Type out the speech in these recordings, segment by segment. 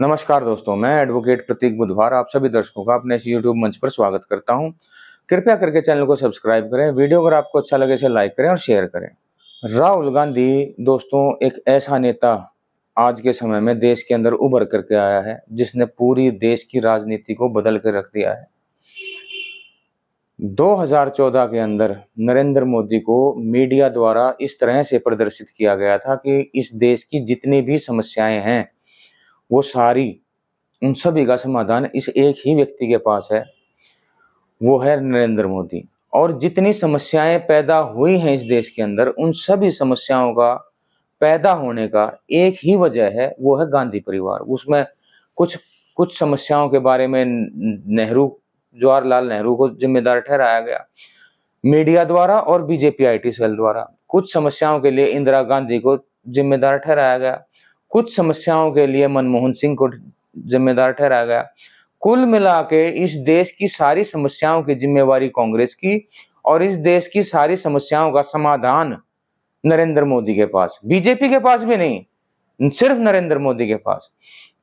नमस्कार दोस्तों, मैं एडवोकेट प्रतीक बुधवार आप सभी दर्शकों का अपने इस यूट्यूब मंच पर स्वागत करता हूं। कृपया करके चैनल को सब्सक्राइब करें, वीडियो अगर आपको अच्छा लगे इसे लाइक करें और शेयर करें। राहुल गांधी दोस्तों एक ऐसा नेता आज के समय में देश के अंदर उभर करके आया है जिसने पूरी देश की राजनीति को बदल कर रख दिया है। 2014 के अंदर नरेंद्र मोदी को मीडिया द्वारा इस तरह से प्रदर्शित किया गया था कि इस देश की जितनी भी समस्याएं हैं वो सारी उन सभी का समाधान इस एक ही व्यक्ति के पास है, वो है नरेंद्र मोदी। और जितनी समस्याएं पैदा हुई हैं इस देश के अंदर, उन सभी समस्याओं का पैदा होने का एक ही वजह है, वो है गांधी परिवार। उसमें कुछ कुछ समस्याओं के बारे में नेहरू, जवाहरलाल नेहरू को जिम्मेदार ठहराया गया मीडिया द्वारा और बीजेपी आईटी सेल द्वारा। कुछ समस्याओं के लिए इंदिरा गांधी को जिम्मेदार ठहराया गया, कुछ समस्याओं के लिए मनमोहन सिंह को जिम्मेदार ठहराया गया। कुल मिला के इस देश की सारी समस्याओं की जिम्मेवारी कांग्रेस की और इस देश की सारी समस्याओं का समाधान नरेंद्र मोदी के पास, बीजेपी के पास भी नहीं, सिर्फ नरेंद्र मोदी के पास।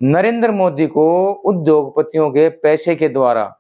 नरेंद्र मोदी को उद्योगपतियों के पैसे के द्वारा,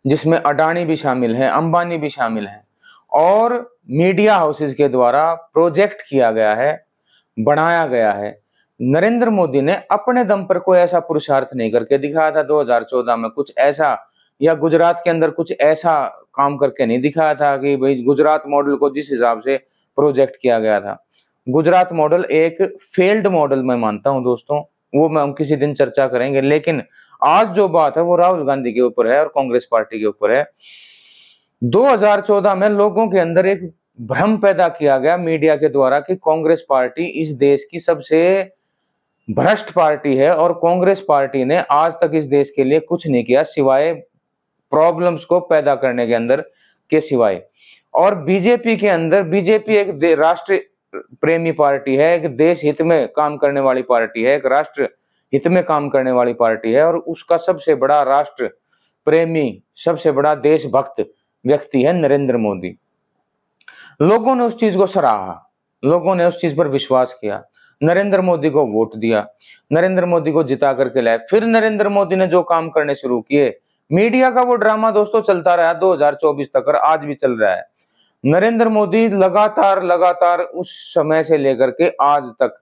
जिसमें अडानी भी शामिल है, अंबानी भी शामिल है, और मीडिया हाउसेस के द्वारा प्रोजेक्ट किया गया है, बनाया गया है। नरेंद्र मोदी ने अपने दम पर कोई ऐसा पुरुषार्थ नहीं करके दिखाया था 2014 में कुछ ऐसा, या गुजरात के अंदर कुछ ऐसा काम करके नहीं दिखाया था कि भाई गुजरात मॉडल को जिस हिसाब से प्रोजेक्ट किया गया था, गुजरात मॉडल एक फेल्ड मॉडल मैं मानता हूं दोस्तों, वो मैं हम किसी दिन चर्चा करेंगे। लेकिन आज जो बात है वो राहुल गांधी के ऊपर है और कांग्रेस पार्टी के ऊपर है। 2014 में लोगों के अंदर एक भ्रम पैदा किया गया मीडिया के द्वारा कि कांग्रेस पार्टी इस देश की सबसे भ्रष्ट पार्टी है और कांग्रेस पार्टी ने आज तक इस देश के लिए कुछ नहीं किया सिवाय प्रॉब्लम्स को पैदा करने के अंदर के सिवाय। और बीजेपी के अंदर, बीजेपी एक राष्ट्र प्रेमी पार्टी है, एक देश हित में काम करने वाली पार्टी है, एक राष्ट्र हित में काम करने वाली पार्टी है, और उसका सबसे बड़ा राष्ट्र प्रेमी, सबसे बड़ा देशभक्त व्यक्ति है नरेंद्र मोदी। लोगों ने उस चीज को सराहा, लोगों ने उस चीज पर विश्वास किया, नरेंद्र मोदी को वोट दिया, नरेंद्र मोदी को जिता करके लाए। फिर नरेंद्र मोदी ने जो काम करने शुरू किए, मीडिया का वो ड्रामा दोस्तों चलता रहा 2024 तक और आज भी चल रहा है। नरेंद्र मोदी लगातार लगातार उस समय से लेकर के आज तक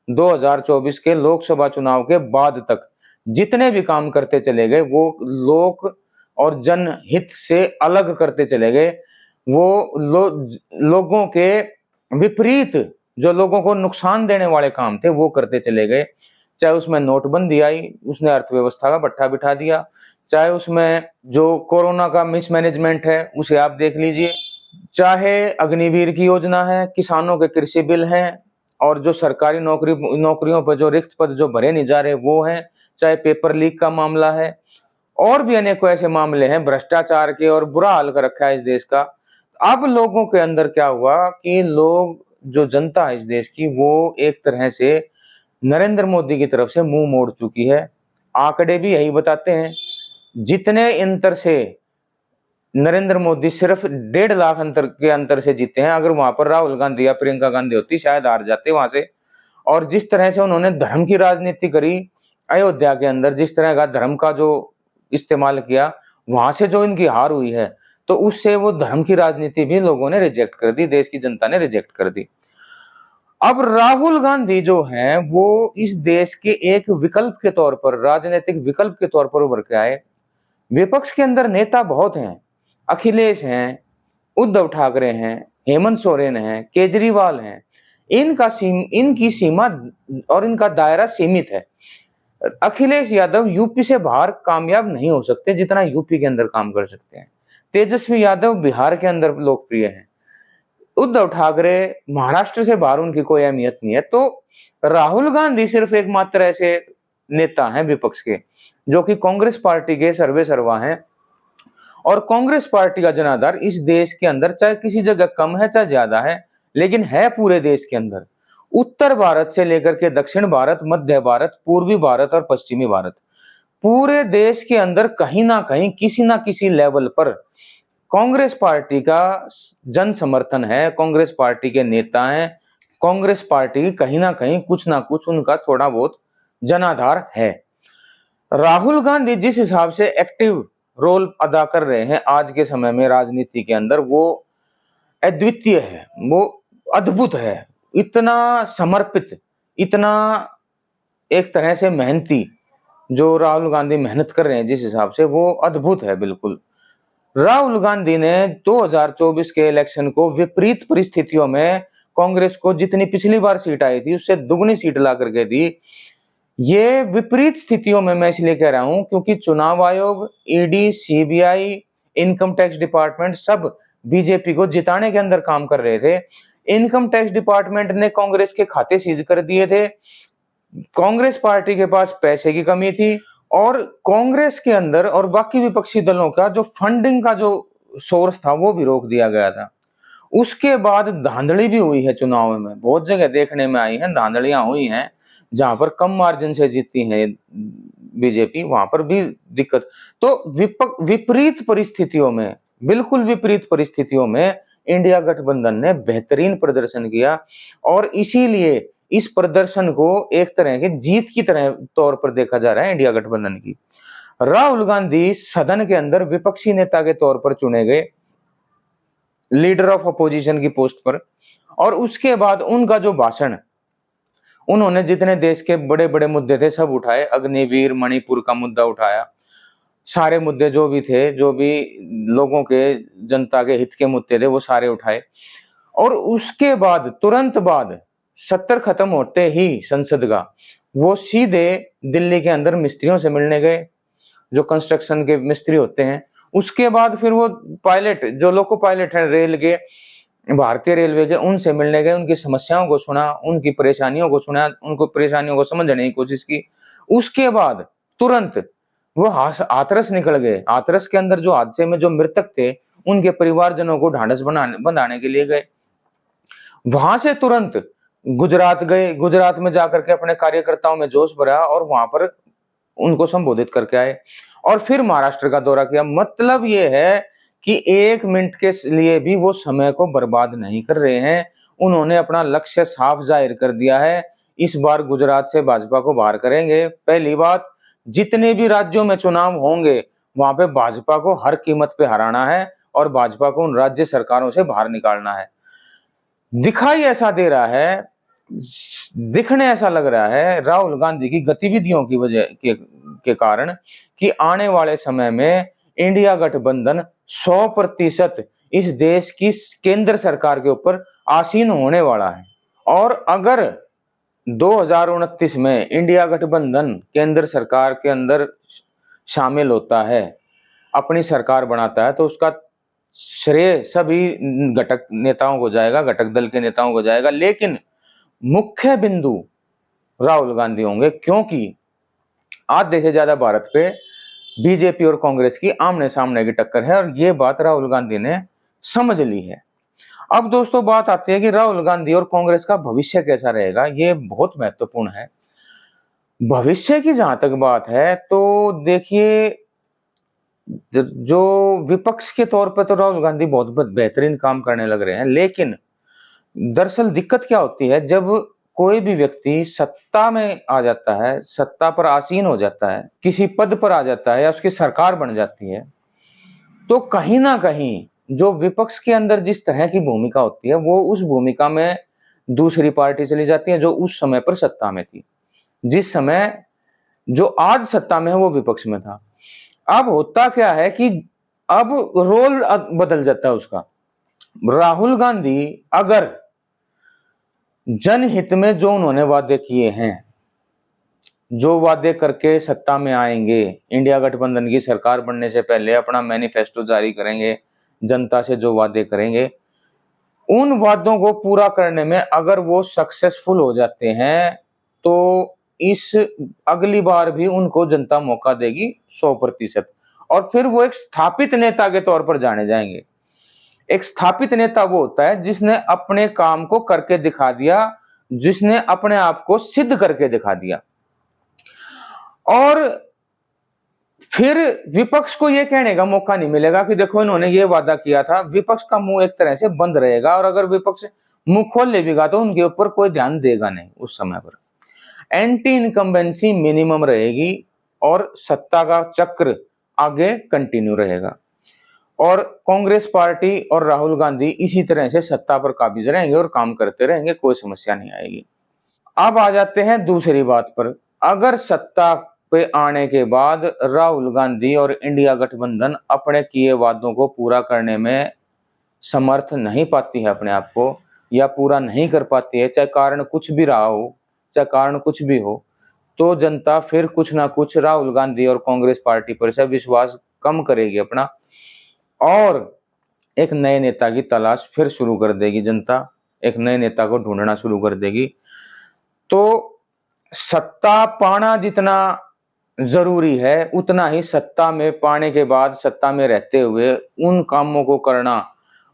2024 के लोकसभा चुनाव के बाद तक जितने भी काम करते चले गए वो लोक और जनहित से अलग करते चले गए। वो लोगों के विपरीत, जो लोगों को नुकसान देने वाले काम थे वो करते चले गए। चाहे उसमें नोटबंदी आई, उसने अर्थव्यवस्था का भट्ठा बिठा दिया, चाहे उसमें जो कोरोना का मिसमैनेजमेंट है उसे आप देख लीजिए, चाहे अग्निवीर की योजना है, किसानों के कृषि बिल हैं, और जो सरकारी नौकरियों पर जो रिक्त पद जो भरे नहीं जा रहे वो हैं, चाहे पेपर लीक का मामला है, और भी अनेकों ऐसे मामले हैं भ्रष्टाचार के, और बुरा हाल कर रखा है इस देश का। अब लोगों के अंदर क्या हुआ कि लोग, जो जनता है इस देश की, वो एक तरह से नरेंद्र मोदी की तरफ से मुंह मोड़ चुकी है। आंकड़े भी यही बताते हैं, जितने अंतर से नरेंद्र मोदी सिर्फ 1.5 लाख अंतर से जीते हैं, अगर वहां पर राहुल गांधी या प्रियंका गांधी होती शायद हार जाते वहां से। और जिस तरह से उन्होंने धर्म की राजनीति करी अयोध्या के अंदर, जिस तरह का धर्म का जो इस्तेमाल किया, वहां से जो इनकी हार हुई है, तो उससे वो धर्म की राजनीति भी लोगों ने रिजेक्ट कर दी, देश की जनता ने रिजेक्ट कर दी। अब राहुल गांधी जो है वो इस देश के एक विकल्प के तौर पर, राजनीतिक विकल्प के तौर पर उभर के आए। विपक्ष के अंदर नेता बहुत हैं, अखिलेश हैं, उद्धव ठाकरे हैं, हेमंत सोरेन हैं, केजरीवाल हैं। इनकी सीमा और इनका दायरा सीमित है। अखिलेश यादव यूपी से बाहर कामयाब नहीं हो सकते जितना यूपी के अंदर काम कर सकते हैं। तेजस्वी यादव बिहार के अंदर लोकप्रिय हैं। उद्धव ठाकरे महाराष्ट्र से बाहर उनकी कोई अहमियत नहीं है। तो राहुल गांधी सिर्फ एकमात्र ऐसे नेता हैं विपक्ष के जो कि कांग्रेस पार्टी के सर्वे सर्वा हैं, और कांग्रेस पार्टी का जनाधार इस देश के अंदर चाहे किसी जगह कम है चाहे ज्यादा है, लेकिन है पूरे देश के अंदर। उत्तर भारत से लेकर के दक्षिण भारत, मध्य भारत, पूर्वी भारत और पश्चिमी भारत, पूरे देश के अंदर कहीं ना कहीं किसी ना किसी लेवल पर कांग्रेस पार्टी का जन समर्थन है, कांग्रेस पार्टी के नेता हैं, कांग्रेस पार्टी कहीं ना कहीं कुछ ना कुछ उनका थोड़ा बहुत जनाधार है। राहुल गांधी जिस हिसाब से एक्टिव रोल अदा कर रहे हैं आज के समय में राजनीति के अंदर, वो अद्वितीय है, वो अद्भुत है। इतना समर्पित, इतना एक तरह से मेहनती जो राहुल गांधी मेहनत कर रहे हैं जिस हिसाब से, वो अद्भुत है बिल्कुल। राहुल गांधी ने 2024 के इलेक्शन को विपरीत परिस्थितियों में कांग्रेस को जितनी पिछली बार सीट आई थी उससे दुगनी सीट ला करके दी। ये विपरीत स्थितियों में मैं इसलिए कह रहा हूं क्योंकि चुनाव आयोग, ED, CBI, income tax department सब बीजेपी को जिताने के अंदर काम कर रहे थे। इनकम टैक्स डिपार्टमेंट ने कांग्रेस के खाते सीज कर दिए थे। कांग्रेस पार्टी के पास पैसे की कमी थी और कांग्रेस के अंदर और बाकी विपक्षी दलों का जो फंडिंग का जो सोर्स था वो भी रोक दिया गया था। उसके बाद धांधली भी हुई है चुनाव में, बहुत जगह देखने में आई है, धांधलियां हुई हैं। जहां पर कम मार्जिन से जीती है बीजेपी, वहां पर भी दिक्कत। तो विपरीत परिस्थितियों में, बिल्कुल विपरीत परिस्थितियों में इंडिया गठबंधन ने बेहतरीन प्रदर्शन किया और इसीलिए इस प्रदर्शन को एक तरह की जीत की तरह तौर पर देखा जा रहा है इंडिया गठबंधन की। राहुल गांधी सदन के अंदर विपक्षी नेता के तौर पर चुने गए, लीडर ऑफ अपोजिशन की पोस्ट पर, और उसके बाद उनका जो भाषण, उन्होंने जितने देश के बड़े बड़े मुद्दे थे सब उठाए, अग्निवीर, मणिपुर का मुद्दा उठाया, सारे मुद्दे जो भी थे, जो भी लोगों के, जनता के हित के मुद्दे थे वो सारे उठाए। और उसके बाद तुरंत बाद सत्र खत्म होते ही संसद का, वो सीधे दिल्ली के अंदर मिस्त्रियों से मिलने गए, जो कंस्ट्रक्शन के मिस्त्री होते हैं। उसके बाद फिर वो पायलट, जो लोको पायलट है रेल के, भारतीय रेलवे के, उनसे मिलने गए, उनकी समस्याओं को सुना, उनकी परेशानियों को सुना, उनको परेशानियों को समझने की कोशिश की। उसके बाद तुरंत वो हाथरस निकल गए। हाथरस के अंदर जो हादसे में जो मृतक थे उनके परिवारजनों को ढांढस बंधाने के लिए गए। वहां से तुरंत गुजरात गए, गुजरात में जाकर के अपने कार्यकर्ताओं में जोश भरा और वहां पर उनको संबोधित करके आए और फिर महाराष्ट्र का दौरा किया। मतलब ये है कि 1 मिनट के लिए भी वो समय को बर्बाद नहीं कर रहे हैं। उन्होंने अपना लक्ष्य साफ जाहिर कर दिया है, इस बार गुजरात से भाजपा को बाहर करेंगे। पहली बात, जितने भी राज्यों में चुनाव होंगे वहां पे भाजपा को हर कीमत पे हराना है और भाजपा को उन राज्य सरकारों से बाहर निकालना है। दिखाई ऐसा दे रहा है, दिखने ऐसा लग रहा है राहुल गांधी की गतिविधियों की वजह के कारण कि आने वाले समय में इंडिया गठबंधन 100% इस देश की केंद्र सरकार के ऊपर आसीन होने वाला है। और अगर 2029 में इंडिया गठबंधन केंद्र सरकार के अंदर शामिल होता है, अपनी सरकार बनाता है, तो उसका श्रेय सभी घटक नेताओं को जाएगा, घटक दल के नेताओं को जाएगा। लेकिन मुख्य बिंदु राहुल गांधी होंगे क्योंकि आधे से ज्यादा भारत पे बीजेपी और कांग्रेस की आमने सामने की टक्कर है और ये बात राहुल गांधी ने समझ ली है। अब दोस्तों बात आती है कि राहुल गांधी और कांग्रेस का भविष्य कैसा रहेगा। ये बहुत महत्वपूर्ण है। भविष्य की जहां तक बात है तो देखिए, जो विपक्ष के तौर पर तो राहुल गांधी बहुत बेहतरीन काम करने लग रहे हैं, लेकिन दरअसल दिक्कत क्या होती है, जब कोई भी व्यक्ति सत्ता में आ जाता है, सत्ता पर आसीन हो जाता है, किसी पद पर आ जाता है या उसकी सरकार बन जाती है, तो कहीं ना कहीं जो विपक्ष के अंदर जिस तरह की भूमिका होती है वो उस भूमिका में दूसरी पार्टी चली जाती है जो उस समय पर सत्ता में थी। जिस समय जो आज सत्ता में है वो विपक्ष में था। अब होता क्या है कि अब रोल बदल जाता है उसका। राहुल गांधी अगर जनहित में जो उन्होंने वादे किए हैं, जो वादे करके सत्ता में आएंगे, इंडिया गठबंधन की सरकार बनने से पहले अपना मैनिफेस्टो जारी करेंगे, जनता से जो वादे करेंगे, उन वादों को पूरा करने में अगर वो सक्सेसफुल हो जाते हैं तो इस अगली बार भी उनको जनता मौका देगी 100%। और फिर वो एक स्थापित नेता के तौर पर जाने जाएंगे। एक स्थापित नेता वो होता है जिसने अपने काम को करके दिखा दिया, जिसने अपने आप को सिद्ध करके दिखा दिया। और फिर विपक्ष को यह कहने का मौका नहीं मिलेगा कि देखो इन्होंने ये वादा किया था। विपक्ष का मुंह एक तरह से बंद रहेगा और अगर विपक्ष मुंह खोल लेगा तो उनके ऊपर कोई ध्यान देगा नहीं उस समय पर। एंटी इनकम्बेंसी मिनिमम रहेगी और सत्ता का चक्र आगे कंटिन्यू रहेगा। और कांग्रेस पार्टी और राहुल गांधी इसी तरह से सत्ता पर काबिज रहेंगे और काम करते रहेंगे, कोई समस्या नहीं आएगी। अब आ जाते हैं दूसरी बात पर। अगर सत्ता पे आने के बाद राहुल गांधी और इंडिया गठबंधन अपने किए वादों को पूरा करने में समर्थ नहीं पाती है अपने आप को, या पूरा नहीं कर पाती है, चाहे कारण कुछ भी रहा हो, चाहे कारण कुछ भी हो, तो जनता फिर कुछ ना कुछ राहुल गांधी और कांग्रेस पार्टी पर से विश्वास कम करेगी अपना, और एक नए नेता की तलाश फिर शुरू कर देगी जनता, एक नए नेता को ढूंढना शुरू कर देगी। तो सत्ता पाना जितना जरूरी है, उतना ही सत्ता में पाने के बाद, सत्ता में रहते हुए उन कामों को करना,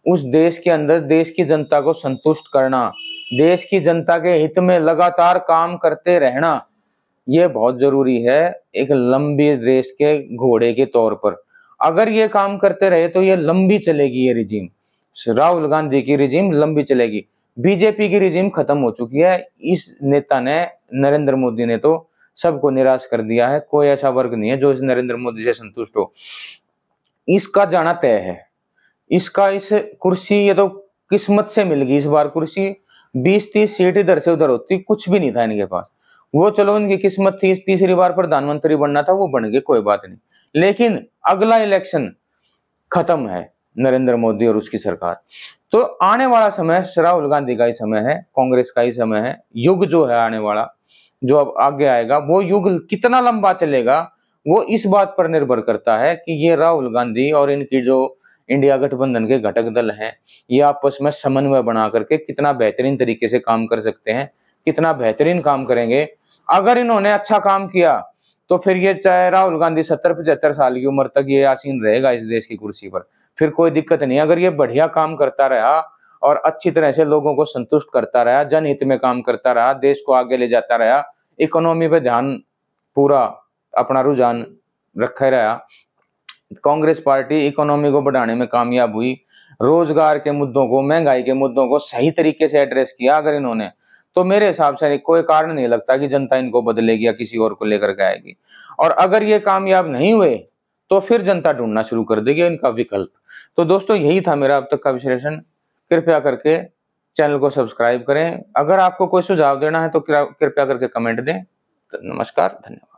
उस देश के अंदर देश की जनता को संतुष्ट करना, देश की जनता के हित में लगातार काम करते रहना, ये बहुत जरूरी है एक लंबी रेस के घोड़े के तौर पर। अगर ये काम करते रहे तो ये लंबी चलेगी, ये रिजीम, राहुल गांधी की रिजीम लंबी चलेगी। बीजेपी की रिजीम खत्म हो चुकी है। इस नेता ने, नरेंद्र मोदी ने तो सबको निराश कर दिया है। कोई ऐसा वर्ग नहीं है जो इस नरेंद्र मोदी से संतुष्ट हो। इसका जाना तय है। इसका इस कुर्सी, ये तो किस्मत से मिल गई इस बार कुर्सी। 20-30 सीट इधर से उधर होती, कुछ भी नहीं था इनके पास। वो चलो इनकी किस्मत थी, तीसरी बार प्रधानमंत्री बनना था, वो बन गए, कोई बात नहीं। लेकिन अगला इलेक्शन खत्म है नरेंद्र मोदी और उसकी सरकार। तो आने वाला समय राहुल गांधी का ही समय है, कांग्रेस का ही समय है। युग जो है आने वाला, जो अब आगे आएगा, वो युग कितना लंबा चलेगा, वो इस बात पर निर्भर करता है कि ये राहुल गांधी और इनकी जो इंडिया गठबंधन के घटक दल हैं, ये आपस में समन्वय बना करके कितना बेहतरीन तरीके से काम कर सकते हैं, कितना बेहतरीन काम करेंगे। अगर इन्होंने अच्छा काम किया तो फिर ये, चाहे राहुल गांधी 70-75 साल की उम्र तक ये आसीन रहेगा इस देश की कुर्सी पर, फिर कोई दिक्कत नहीं। अगर ये बढ़िया काम करता रहा और अच्छी तरह से लोगों को संतुष्ट करता रहा, जनहित में काम करता रहा, देश को आगे ले जाता रहा, इकोनॉमी पे ध्यान पूरा अपना रुझान रखा रहा, कांग्रेस पार्टी इकोनॉमी को बढ़ाने में कामयाब हुई, रोजगार के मुद्दों को, महंगाई के मुद्दों को सही तरीके से एड्रेस किया अगर इन्होंने, तो मेरे हिसाब से कोई कारण नहीं लगता कि जनता इनको बदलेगी या किसी और को लेकर के आएगी। और अगर ये कामयाब नहीं हुए तो फिर जनता ढूंढना शुरू कर देगी इनका विकल्प। तो दोस्तों, यही था मेरा अब तक का विश्लेषण। कृपया करके चैनल को सब्सक्राइब करें। अगर आपको कोई सुझाव देना है तो कृपया करके कमेंट दें। नमस्कार, धन्यवाद।